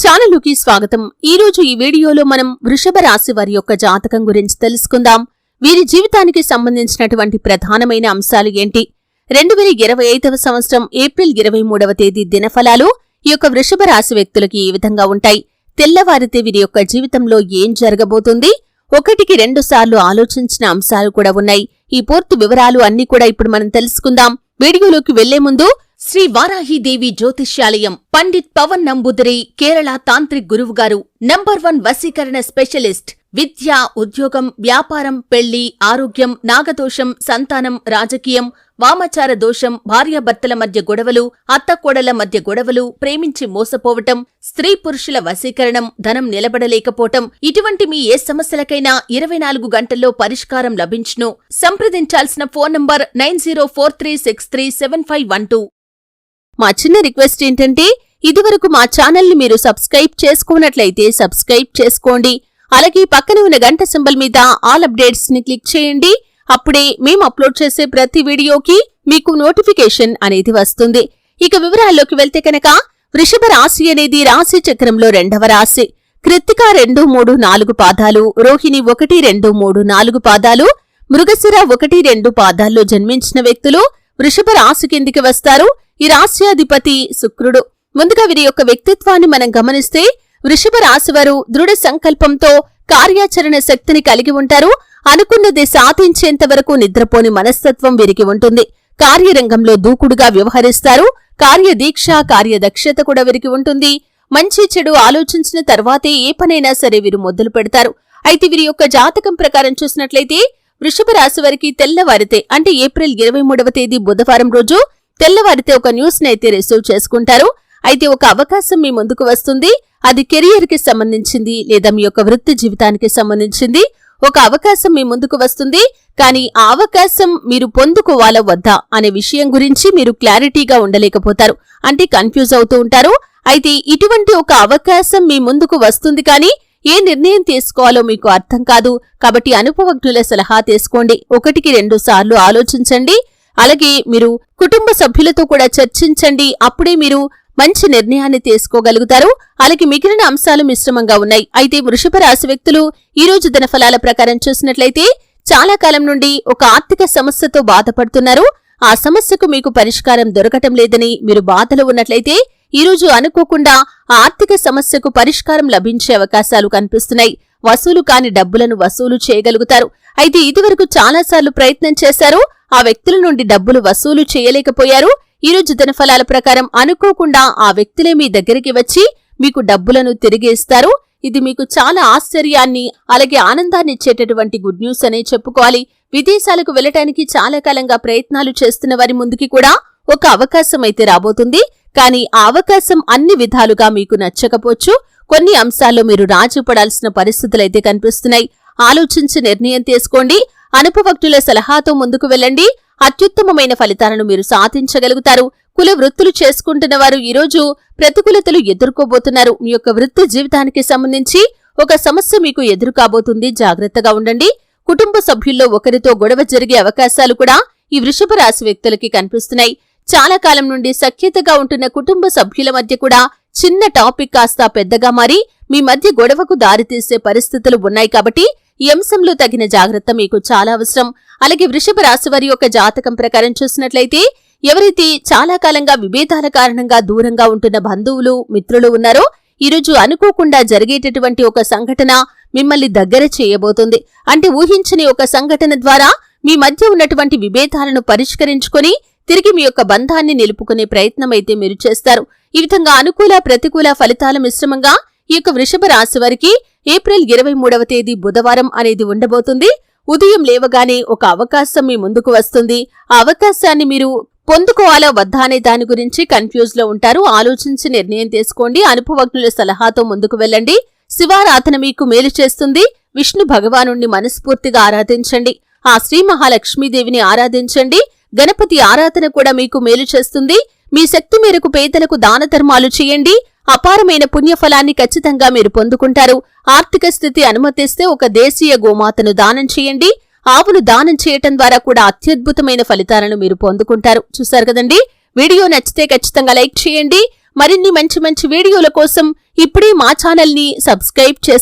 ఛానలుకి స్వాగతం. ఈ రోజు ఈ వీడియోలో మనం వృషభ రాశి వారి యొక్క జాతకం గురించి తెలుసుకుందాం. వీరి జీవితానికి సంబంధించినటువంటి ప్రధానమైన అంశాలు ఏంటి? 2025వ సంవత్సరం ఏప్రిల్ 23వ తేదీ దినఫలాలు ఈ యొక్క వృషభ రాశి వ్యక్తులకి ఈ విధంగా ఉంటాయి. తెల్లవారితే వీరి యొక్క జీవితంలో ఏం జరగబోతుంది? 1-2 సార్లు ఆలోచించిన అంశాలు కూడా ఉన్నాయి. ఈ పూర్తి వివరాలు అన్ని కూడా ఇప్పుడు మనం తెలుసుకుందాం. వీడియోలోకి వెళ్లే ముందు శ్రీ వారాహిదేవి జ్యోతిష్యాలయం పండిత్ పవన్ నంబూదిరి కేరళ తాంత్రిక్ గురువు గారు నంబర్ 1 వశీకరణ స్పెషలిస్ట్. విద్య, ఉద్యోగం, వ్యాపారం, పెళ్లి, ఆరోగ్యం, నాగదోషం, సంతానం, రాజకీయం, వామాచార దోషం, భార్యాభర్తల మధ్య గొడవలు, అత్తకోడల మధ్య గొడవలు, ప్రేమించి మోసపోవటం, స్త్రీ పురుషుల వశీకరణం, ధనం నిలబడలేకపోవటం, ఇటువంటి మీ ఏ సమస్యలకైనా 24 గంటల్లో పరిష్కారం లభించును. సంప్రదించాల్సిన ఫోన్ నంబర్ 9043637512. మా చిన్న రిక్వెస్ట్ ఏంటంటే, ఇదివరకు మా ఛానల్ని మీరు సబ్స్క్రైబ్ చేసుకున్నట్లయితే సబ్స్క్రైబ్ చేసుకోండి. అలాగే పక్కన ఉన్న గంట సింబల్ మీద ఆల్ అప్డేట్స్ ని క్లిక్ చేయండి. అప్పుడే మేము అప్లోడ్ చేసే ప్రతి వీడియోకి మీకు నోటిఫికేషన్ అనేది వస్తుంది. ఇక వివరాల్లోకి వెళ్తే కనుక, వృషభ రాశి అనేది రాశి చక్రంలో 2వ రాశి. కృత్తిక 2, 3, 4 పాదాలు, రోహిణి 1, 2, 3, 4 పాదాలు, మృగశిర 1, 2 పాదాల్లో జన్మించిన వ్యక్తులు వృషభ రాశి కిందికి వస్తారు. ఈ రాశ్యాధిపతి శుక్రుడు. ముందుగా వీరి యొక్క వ్యక్తిత్వాన్ని మనం గమనిస్తే, వృషభ రాశివారు దృఢ సంకల్పంతో కార్యాచరణ శక్తిని కలిగి ఉంటారు. అనుకున్నది సాధించేంత వరకు నిద్రపోని మనస్తత్వం వీరికి ఉంటుంది. కార్యరంగంలో దూకుడుగా వ్యవహరిస్తారు. కార్యదీక్ష, కార్యదక్షత కూడా వీరికి ఉంటుంది. మంచి చెడు ఆలోచించిన తర్వాతే ఏ పనైనా సరే వీరు మొదలు పెడతారు. అయితే వీరి యొక్క జాతకం ప్రకారం చూసినట్లయితే, వృషభ రాశి వారికి తెల్లవారితే అంటే ఏప్రిల్ 23వ తేదీ బుధవారం రోజు తెల్లవారితే ఒక న్యూస్ నైతే రిసీవ్ చేసుకుంటారు. అయితే ఒక అవకాశం మీ ముందుకు వస్తుంది. అది కెరియర్ కి సంబంధించింది లేదా మీ యొక్క వృత్తి జీవితానికి సంబంధించింది. ఒక అవకాశం మీ ముందుకు వస్తుంది. కానీ ఆ అవకాశం మీరు పొందుకోవాలా వద్దా అనే విషయం గురించి మీరు క్లారిటీగా ఉండలేకపోతారు. అంటే కన్ఫ్యూజ్ అవుతూ ఉంటారు. అయితే ఇటువంటి ఒక అవకాశం మీ ముందుకు వస్తుంది, కానీ ఏ నిర్ణయం తీసుకోవాలో మీకు అర్థం కాదు. కాబట్టి అనుభవజ్ఞుల సలహా తీసుకోండి. 1-2 సార్లు ఆలోచించండి. అలాగే మీరు కుటుంబ సభ్యులతో కూడా చర్చించండి. అప్పుడే మీరు మంచి నిర్ణయాన్ని తీసుకోగలుగుతారు. అలాగే మిగిలిన అంశాలు మిశ్రమంగా ఉన్నాయి. అయితే వృషభ రాశి వ్యక్తులు ఈ రోజు దినఫలాల ప్రకారం చూసినట్లయితే, చాలా కాలం నుండి ఒక ఆర్థిక సమస్యతో బాధపడుతున్నారు. ఆ సమస్యకు మీకు పరిష్కారం దొరకటం లేదని మీరు బాధలో ఉన్నట్లయితే, ఈ రోజు అనుకోకుండా ఆ ఆర్థిక సమస్యకు పరిష్కారం లభించే అవకాశాలు కనిపిస్తున్నాయి. వసూలు కాని డబ్బులను వసూలు చేయగలుగుతారు. అయితే ఇదివరకు చాలాసార్లు ప్రయత్నం చేశారు. ఆ వ్యక్తుల నుండి డబ్బులు వసూలు చేయలేకపోయారు. ఈ రోజు దినఫలాల ప్రకారం అనుకోకుండా ఆ వ్యక్తులే మీ దగ్గరికి వచ్చి మీకు డబ్బులను తిరిగి ఇస్తారు. ఇది మీకు చాలా ఆశ్చర్యాన్ని అలాగే ఆనందాన్ని ఇచ్చేటటువంటి గుడ్ న్యూస్ అనే చెప్పుకోవాలి. విదేశాలకు వెళ్లటానికి చాలా కాలంగా ప్రయత్నాలు చేస్తున్న వారి ముందుకి కూడా ఒక అవకాశం అయితే రాబోతుంది. కానీ ఆ అవకాశం అన్ని విధాలుగా మీకు నచ్చకపోవచ్చు. కొన్ని అంశాల్లో మీరు రాజీ పడాల్సిన పరిస్థితులైతే కనిపిస్తున్నాయి. ఆలోచించి నిర్ణయం తీసుకోండి. అనుభవజ్ఞుల సలహాతో ముందుకు వెళ్ళండి. అత్యుత్తమమైన ఫలితాలను మీరు సాధించగలుగుతారు. కుల వృత్తులు చేసుకుంటున్న వారు ఈరోజు ప్రతికూలతలు ఎదుర్కోబోతున్నారు. మీ యొక్క వృత్తి జీవితానికి సంబంధించి ఒక సమస్య మీకు ఎదురు కాబోతుంది. జాగ్రత్తగా ఉండండి. కుటుంబ సభ్యుల్లో ఒకరితో గొడవ జరిగే అవకాశాలు కూడా ఈ వృషభ రాశి వ్యక్తులకి కనిపిస్తున్నాయి. చాలా కాలం నుండి సఖ్యతగా ఉంటున్న కుటుంబ సభ్యుల మధ్య కూడా చిన్న టాపిక్ కాస్త పెద్దగా మారి మీ మధ్య గొడవకు దారితీసే పరిస్థితులు ఉన్నాయి. కాబట్టి ఈ అంశంలో తగిన జాగ్రత్త మీకు చాలా అవసరం. అలాగే వృషభ రాశి వారి యొక్క జాతకం ప్రకారం చూసినట్లయితే, ఎవరైతే చాలా కాలంగా విభేదాల కారణంగా దూరంగా ఉంటున్న బంధువులు, మిత్రులు ఉన్నారో, ఈరోజు అనుకోకుండా జరిగేటటువంటి ఒక సంఘటన మిమ్మల్ని దగ్గర చేయబోతుంది. అంటే ఊహించని ఒక సంఘటన ద్వారా మీ మధ్య ఉన్నటువంటి విభేదాలను పరిష్కరించుకొని తిరిగి మీ యొక్క బంధాన్ని నిలుపుకునే ప్రయత్నమైతే మీరు చేస్తారు. ఈ విధంగా అనుకూల ప్రతికూల ఫలితాల మిశ్రమంగా ఈ యొక్క వృషభ రాశి వారికి ఏప్రిల్ 23వ తేదీ బుధవారం అనేది ఉండబోతుంది. ఉదయం లేవగానే ఒక అవకాశం మీ ముందుకు వస్తుంది. ఆ అవకాశాన్ని మీరు పొందుకోవాలా వద్దా అనే దాని గురించి కన్ఫ్యూజ్ లో ఉంటారు. ఆలోచించి నిర్ణయం తీసుకోండి. అనుభవజ్ఞుల సలహాతో ముందుకు వెళ్ళండి. శివారాధన మీకు మేలు చేస్తుంది. విష్ణు భగవానుణ్ణి మనస్ఫూర్తిగా ఆరాధించండి. ఆ శ్రీ మహాలక్ష్మీదేవిని ఆరాధించండి. గణపతి ఆరాధన కూడా మీకు మేలు చేస్తుంది. మీ శక్తి మేరకు పేదలకు దాన ధర్మాలు చేయండి. అపారమైన పుణ్యఫలాన్ని ఖచ్చితంగా మీరు పొందుకుంటారు. ఆర్థిక స్థితి అనుమతిస్తే ఒక దేశీయ గోమాతను దానం చేయండి. ఆవును దానం చేయటం ద్వారా కూడా అత్యద్భుతమైన ఫలితాలను మీరు పొందుకుంటారు. చూశారు కదండి. వీడియో నచ్చితే ఖచ్చితంగా లైక్ చేయండి. మరిన్ని మంచి మంచి వీడియోల కోసం ఇప్పుడే మా ఛానల్ని సబ్స్క్రైబ్ చేసుకోండి.